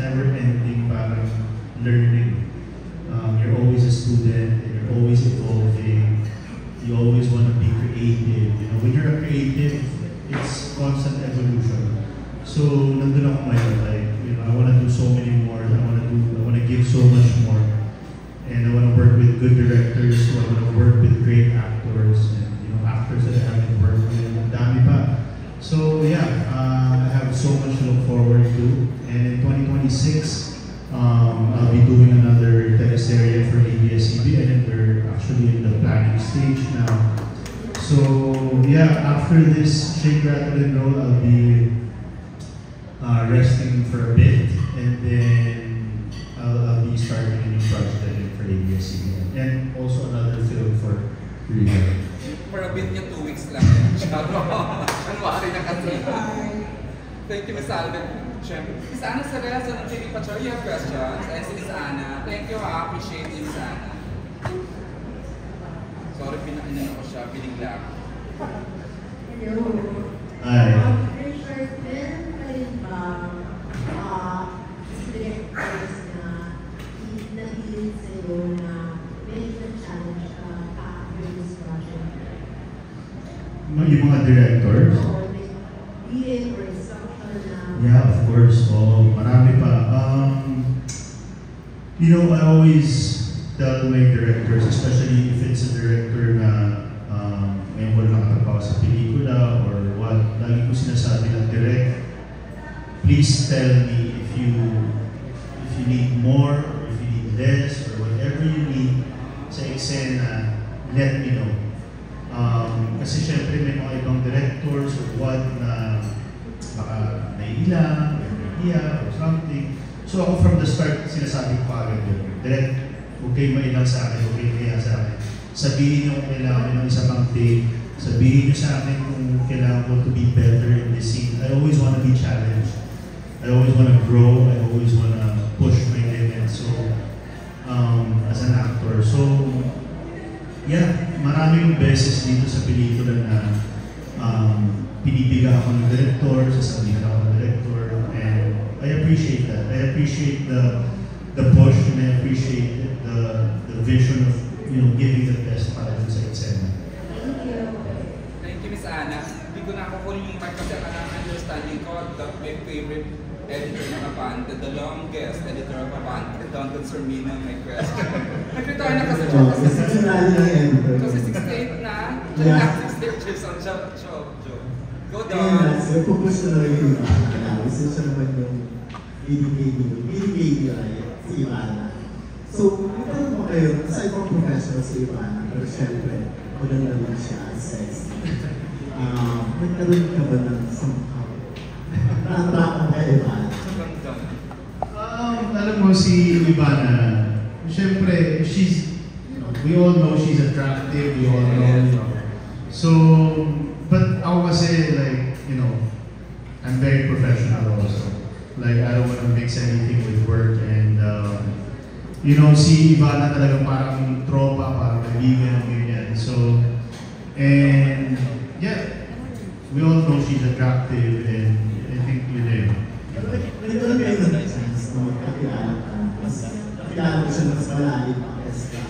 never-ending parang learning. You're always a student, and you're always evolving. You always want to be creative. You know, when you're a creative, it's constant evolution. So, nandun ako ngayon, like, you know, I want to do so many more. I want to give so much more. And I want to work with good directors. So I want to work with great actors, and, you know, actors that I haven't worked with. Ang dami pa. So, yeah, I have so much to look forward to. And in 2026, I'll be doing another teleserye for ABS-CBN, and we're actually in the planning stage now. So yeah, after this Shake, Rattle, and Roll, I'll be resting for a bit, and then I'll be starting a new project again for ABS-CBN, and also another film for Riga. For a bit niya, 2 weeks lang yan. January na kasi. Thank you, Miss Alvin. Siyempre, Miss Ana Sarela, sa TV Patrol, you have questions. And si Miss Ana, thank you, I appreciate you, Miss Ana. Sorry, pinakinan ako siya, binigla ako. Hello. Hi. Richard, meron ka rin ba directors na nahilig sa'yo na medyo challenge ka after this project? Yung mga directors? Being or something na... Yeah, of course. Oh, marami pa. You know, I always tell my directors, especially if it's a director na ngayon wala nakatapaw sa pelikula or what, lagi ko sinasabi ng direct, please tell me if you need more, or if you need less, or whatever you need sa eksena, let me know. Kasi syempre may mga ibang directors or what na baka naiilang, or nahiya, or something. So ako from the start, sinasabi ko agad yun. Direct, okay mailang sa akin, okay kaya sa akin. Sabihin nyo kung kailangan ng isa pang take. Sabihin nyo sa akin kung kailangan ko to be better in this scene. I always want to be challenged. I always want to grow. I always want to push my limits. So, as an actor. So, yeah, maraming beses dito sa pelikula na pinipiga ako ng director, sasabihin ako ng director, and I appreciate that. I appreciate the push, and I appreciate the vision of, you know, giving the best para dun sa eksena. Thank you. Thank you, Miss Ana. Hindi ko na ako kunin yung mic kasi ang understanding ko, my favorite editor ng Abante, the longest editor of Abante, Don Sormino, my question. Nag-retire na kasi siya kasi 68 na. Yeah. 68 years on job. Go Don! So, focus na lang yung Ivana. Isa siya naman yung BD-baby ay si Ivana. So, ito mo kayo, aside from professional si Ivana, pero syempre, maganda lang siya as sexy. Nagkaroon ka ba ng somehow? Naatakan kay Ivana? Alam mo si Ivana, syempre, she's, you know, we all know she's attractive, we all know, so, but ako kasi, like, you know, I'm very professional also. Like, I don't want to mix anything with work, and, you know, si Ivana talagang parang tropa, parang kaibigan, ganyan. So, and, yeah, we all know she's attractive, and I think yun na yun. Ito na kayo na chance na magkakilala ka. Mas kakilala ko siya mas malalim pa kasi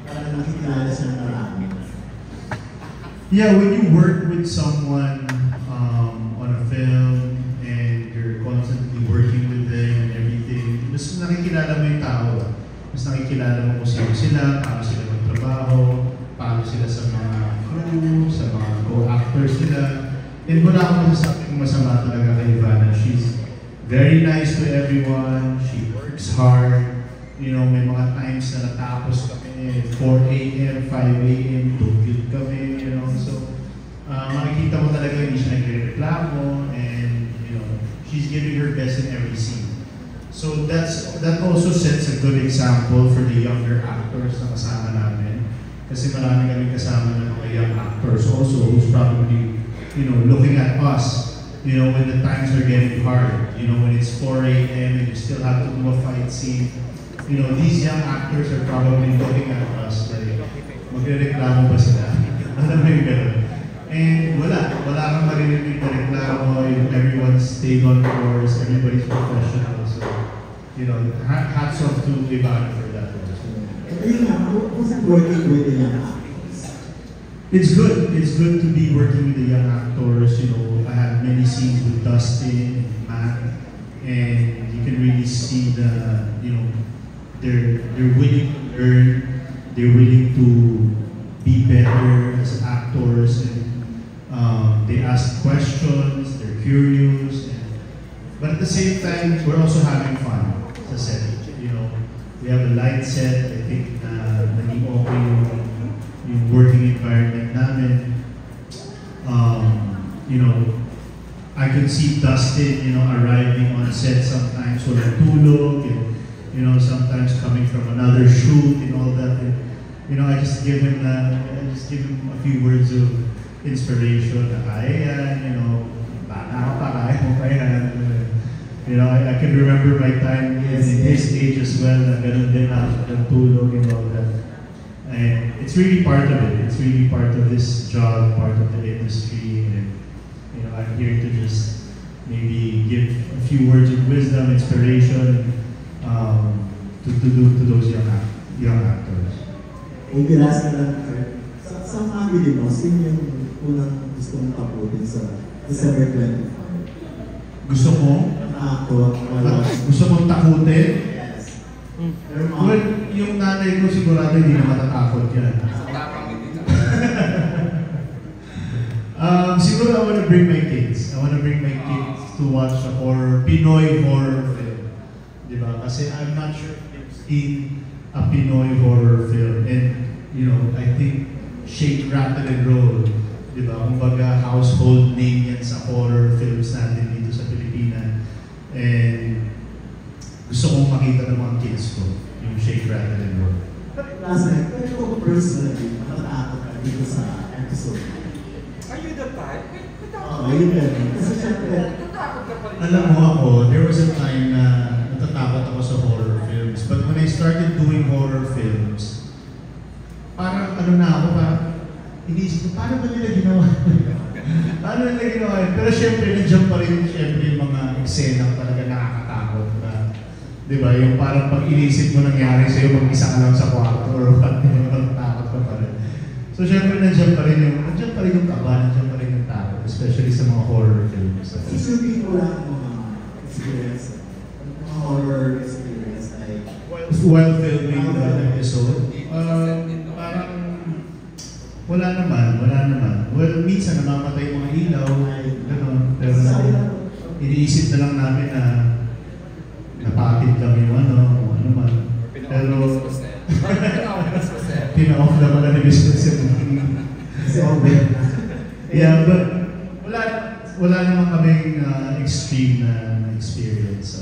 parang nakikilala siya ng marami. Yeah, when you work with someone on a film and you're constantly working with them and everything, mas nakikilala mo yung tao. Mas nakikilala mo kung sino sila, paano sila magtrabaho, paano sila sa mga crew, sa mga co-actors nila. And wala akong masasabing masama talaga kay Ivana. She's very nice to everyone, she works hard. You know, may mga times na natapos kami 4 a.m., 5 a.m., tugid kami, you know. So, makikita mo talaga hindi siya nagre-reklamo, and, you know, she's giving her best in every scene. So that also sets a good example for the younger actors na kasama namin. Kasi marami kami kasama ng mga young actors also who's probably, you know, looking at us, you know, when the times are getting hard, you know, when it's 4 a.m. and you still have to do a fight scene. You know, these young actors are probably looking at us like, magre-reklamo ba sila? Alam mo yung gano'n. And wala kang marinig na reklamo, everyone stayed on course, everybody's professional. So, you know, hats off to Ivana for that. Ayun nga, who's working with the young actors? It's good. It's good to be working with the young actors. You know, I had many scenes with Dustin and Matt, and you can really see the, you know, they're willing to learn, they're willing to be better as actors, and they ask questions, they're curious, but at the same time, we're also having fun sa set. You know, we have a light set. I think naging okay yung working environment namin. You know, I could see Dustin, you know, arriving on set sometimes walang tulog, and you know, sometimes coming from another shoot and all that. And, you know, I just give him a few words of inspiration. You know, you know, I can remember my time in his age as well. Na ganun din ako, tulog and all that. And it's really part of it. It's really part of this job, part of the industry. And you know, I'm here to just maybe give a few words of wisdom, inspiration, to those young actors. Thank you, last na lang, Kurt. Sa family mo, sino yung unang gusto mong taputin sa December 25? Gusto ko? Gusto kong takutin? Yes. Well, yung nanay ko sigurado hindi na matatakot yan. Sa tapang hindi ka. Siguro I want to bring my kids. I want to bring my kids to watch a Pinoy horror film. Diba? Kasi I'm not sure if they've seen a Pinoy horror film. And, you know, I think Shake, Rattle, and Roll, diba? Kumbaga, household name yan sa horror films natin dito sa Pilipinas. And gusto kong makita ng mga kids ko, yung Shake, Rattle, and Roll. Last night, pero ako personally, nakatakot ka dito sa episode. Are you the type? Yun yan. Kasi syempre, Natatakot ka pa rin. Alam mo ako, there was a time na natatakot ako sa horror films. But when I started doing horror films, parang ano na ako, parang inisip ko, paano ba nila ginawa? Paano nila ginawa yun? Pero syempre, nandiyan pa rin yung mga eksena talaga nakakatakot na, di ba, yung parang pag inisip mo nangyari sa'yo, mag-isa ka lang sa kwarto or what, natatakot ka pa rin. So syempre, nandiyan pa rin yung kaba, nandiyan pa rin yung takot, especially sa mga horror films. isusin ko lang mga experience, mga horror experience, like, While filming the episode, parang wala naman. Well, minsan namamatay yung mga ilaw, gano'n. Pero iniisip na lang namin na napakit lang yung ano man. Pero pina-off na pala ni Business. Yeah, but wala naman kaming extreme na experience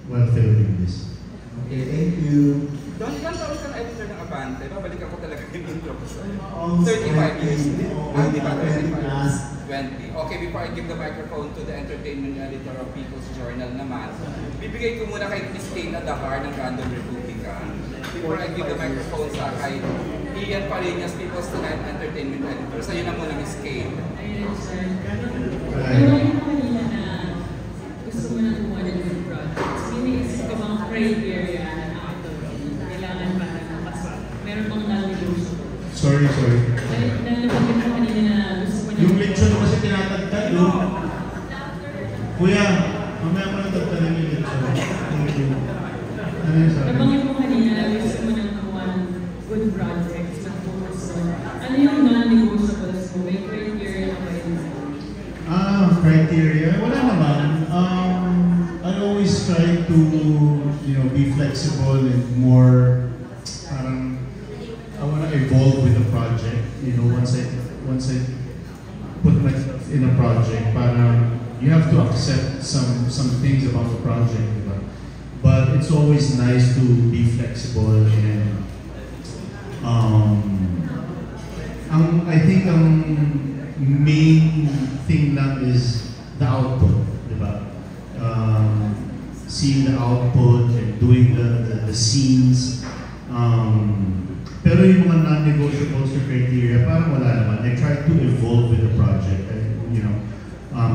while filming this. okay, thank you. Don, ilang taon ka na editor ng Abante? Babalik ako talaga yung intro ko sa'yo. Almost 35 years. Di ba? 20 plus. 20. Okay, before I give the microphone to the entertainment editor of People's Journal naman, bibigay ko muna kay Miss Tina Dahar ng Random Republica. Before I give the microphone sa kay Ian Parinas, People's Tonight Entertainment Editor. Sa'yo na muna, Miss Kate. Ayun, sir. Pero yung kanina na gusto mo na gumawa ng good projects, minisip ka bang criteria ng actor? Kailangan para napaswap? Meron bang non-negotiable? Sorry. Nalaman mo kanina na gusto mo na... Yung lechon kasi tinatagtag, no? Kuya, mamaya ko natagtagan yung lechon. Ano yung sabi? Nabanggit mo kanina na gusto mo na gumawa ng good projects, mag-focus on. Ano yung non-negotiables mo? May criteria na ba yun? Criteria? Wala naman. I always try to, you know, be flexible and more, parang, I want to evolve with the project. You know, once I put myself in a project, parang, you have to accept some things about the project. But it's always nice to be flexible and I think ang main thing lang is the output, diba? Seeing the output and doing the scenes. Pero yung mga non-negotiables or criteria, parang wala naman. I try to evolve with the project, you know,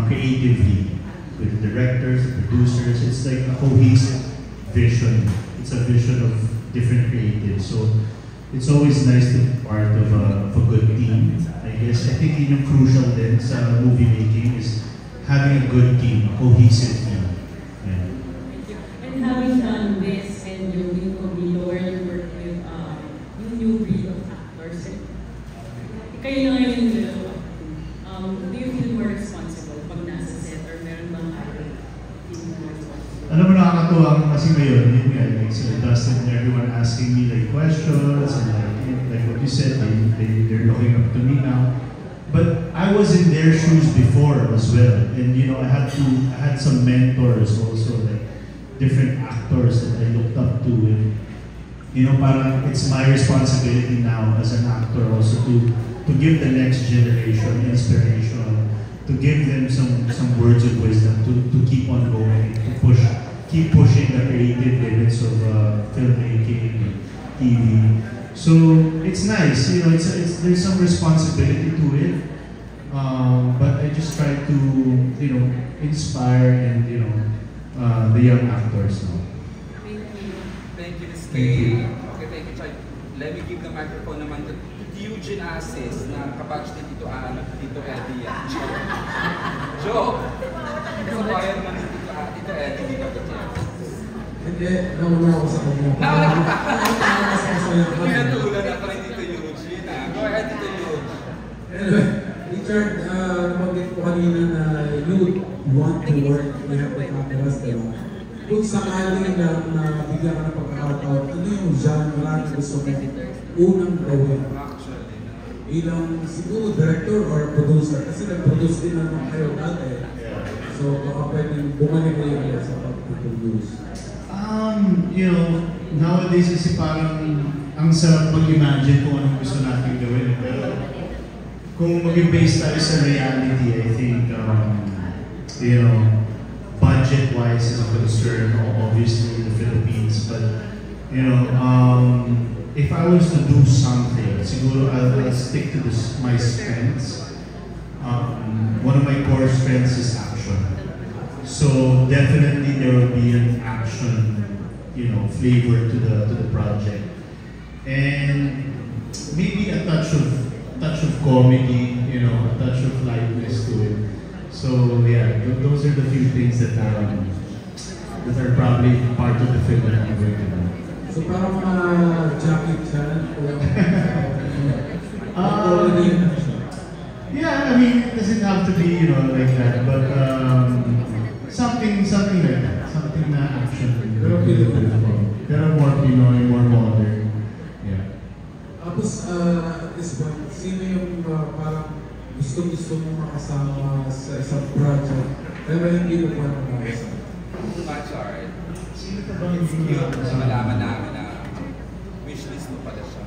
creatively with the directors, the producers. It's like a cohesive vision. It's a vision of different creatives. So it's always nice to be part of a good team. I guess I think yun yung crucial din sa movie making is having a good team, a cohesive team. Yeah. And having done this and yung Incognito where you work with yung new breed of actors, kayo na ngayon yung dalawa. Do you feel more responsible pag nasa set or meron bang feel more responsible? Alam mo, nakakatuwa kasi ngayon, yun nga, like sila Dustin, everyone asking me like questions and like what you said, they're looking up to me now. But I was in their shoes before as well, and you know, I had some mentors also, like different actors that I looked up to, and you know, parang it's my responsibility now as an actor also to give the next generation inspiration, to give them some words of wisdom, to keep on going, to keep pushing the creative limits of filmmaking and TV. So it's nice, you know, there's some responsibility to it, but I just try to, you know, inspire and, you know, the young actors now. Thank you, Ms. Kay. Okay, thank you, Chai. Let me give the microphone naman to Eugene Asis na kabatch ni Tito Ana, Tito Eddie. Joke! Sa bayan naman ni Tito Eddie, di ka ba? Hindi, nauna ako sa kanya. Nauna ka! Pinatulan Pinatulan na pa rin Tito Eugene. Go ahead, Tito Eugene. Anyway, Richard, nabanggit ko kanina na you want to work, you have the cameras, diba? Kung sakali lang na bigyan ka ng pagkakataon, ano yung genre na gusto mo unang gawin? Actually, Ilang siguro director or producer, kasi nag-produce din naman kayo dati. So baka pwedeng bumalik kayo sa pag-produce. You know, nowadays kasi parang ang sarap mag-imagine kung anong gusto natin gawin. Pero kung mag-base tayo sa reality, I think, you know, budget-wise is a concern, obviously in the Philippines. But, you know, if I was to do something, siguro I'll stick to my strengths. One of my core strengths is action. So definitely there will be an action, you know, flavor to the project, and maybe a touch of comedy, you know, a touch of lightness to it. So yeah, those are the few things that are probably part of the film that I'm going to do. So parang Jackie Chan or yeah, I mean, it doesn't have to be, you know, like that, but something like that, something na action. Pero Filipino. Pero more Pinoy, more modern. Yeah. Tapos, this one, sino yung parang gusto mo makasama sa isang project, pero hindi mo pa makasama? too much art. Sino ka bang hindi Malaman namin na wishlist mo pala siya.